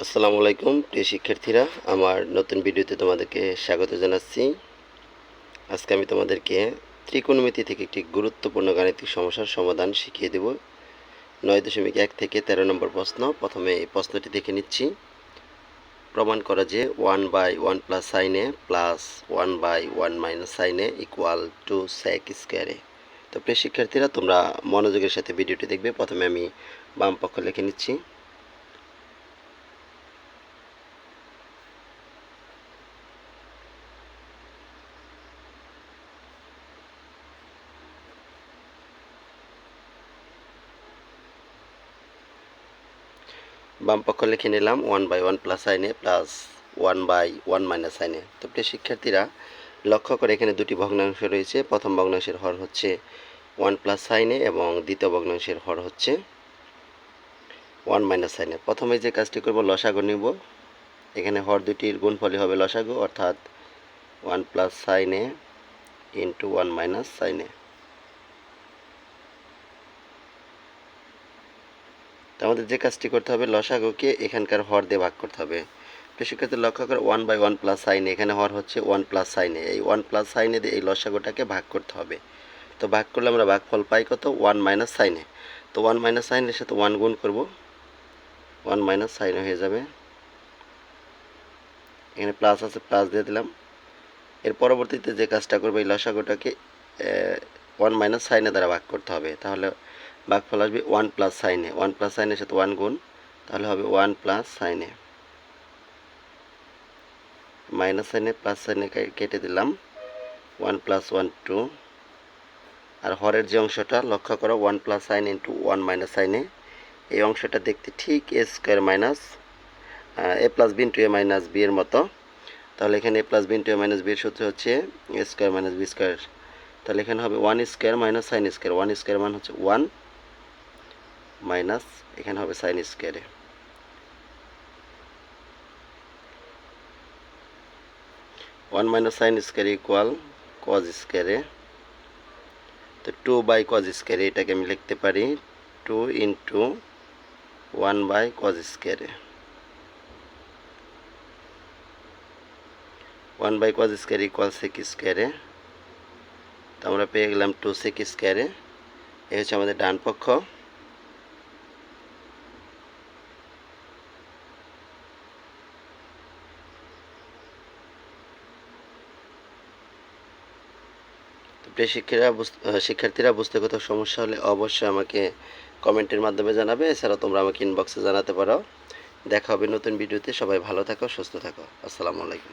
আসসালামু আলাইকুম প্রিয় শিক্ষার্থীরা, আমার নতুন ভিডিওতে তোমাদেরকে স্বাগত জানাচ্ছি। আজকে আমি তোমাদেরকে ত্রিকোণমিতি থেকে একটি গুরুত্বপূর্ণ গাণিতিক সমস্যার সমাধান শিখিয়ে দেব। 9.1 থেকে 13 নম্বর প্রশ্ন। প্রথমে এই প্রশ্নটি দেখে নিচ্ছি। প্রমাণ করা যে 1/1 plus sine A plus 1/1 minus sine A equal to sec স্কোয়ারে। তো প্রিয় শিক্ষার্থীরা, তোমরা মনোযোগের সাথে ভিডিওটি দেখবে। প্রথমে আমি বাম পক্ষ লিখে নিচ্ছি। বাম পক্ষ লিখে নিলাম 1/1 plus sine A plus 1/1 minus sine এ। তো প্রিয় শিক্ষার্থীরা, লক্ষ্য করে এখানে দুটি ভগ্নাংশ রয়েছে। প্রথম ভগ্নাংশের হর হচ্ছে 1 প্লাস সাইন এ এবং দ্বিতীয় ভগ্নাংশের হর হচ্ছে 1 মাইনাস সাইন এ। প্রথমে যে কাজটি করব, লসাগু নিব। এখানে হর দুটির গুণফলই হবে লসাগু, অর্থাৎ 1 প্লাস সাইন এ ইন্টু 1 মাইনাস সাইন এ। আমাদের যে কাজটি করতে হবে, লসাগুকে এখানকার হর দিয়ে ভাগ করতে হবে। শিক্ষার্থী লক্ষ্য করে 1/1 প্লাস সাইন এ, এখানে হর হচ্ছে 1 প্লাস সাইন এ। এই 1 প্লাস সাইন এ দিয়ে এই লসাগুটাকে ভাগ করতে হবে। তো ভাগ করলে আমরা ভাগফল পাই কত? 1 মাইনাস সাইন এ। তো 1 মাইনাস সাইন এর সাথে 1 গুণ করব, 1 মাইনাস সাইন হয়ে যাবে। এখানে প্লাস আছে, প্লাস দিয়ে দিলাম। এর পরবর্তীতে যে কাজটা করবো, এই লসাগুটাকে 1 মাইনাস সাইন এ দ্বারা ভাগ করতে হবে। তাহলে ভাগফল আসবে 1 প্লাস সাইন এ। 1 প্লাস সাইন এর সাথে 1 গুণ, তাহলে হবে 1 plus sine A. Minus sine A plus sine এ কেটে দিলাম, 1 প্লাস 1 2। আর হরের যে অংশটা লক্ষ্য করো, 1 plus sine into 1 minus sine A. এই অংশটা দেখতে ঠিক A square minus A plus B into A minus B এর মতো। তাহলে এখানে A plus B into A minus B এর সূত্র হচ্ছে A square minus B square. তাহলে এখানে হবে 1 square minus sine square. 1 square মান হচ্ছে 1 মাইনাস, এখানে হবে সাইন স্কোয়ারে। 1 minus sine square equal cos স্কোয়ারে। তো 2 বাই কজ স্কোয়ারে, এটাকে আমি লিখতে পারি 2 ইন্টু 1 বাই কজ স্কোয়ারে। 1 by cos square equal sec স্কোয়ারে। তো আমরা পেয়ে গেলাম 2 সেক স্কোয়ারে। এই হচ্ছে আমাদের ডান পক্ষ। প্রিয় শিক্ষার্থীরা, বুঝতে কোথাও সমস্যা হলে অবশ্যই আমাকে কমেন্টের মাধ্যমে জানাবে। এছাড়া তোমরা আমাকে ইনবক্সে জানাতে পারো। দেখা হবে নতুন ভিডিওতে। সবাই ভালো থাকো, সুস্থ থাকো। আসসালামু আলাইকুম।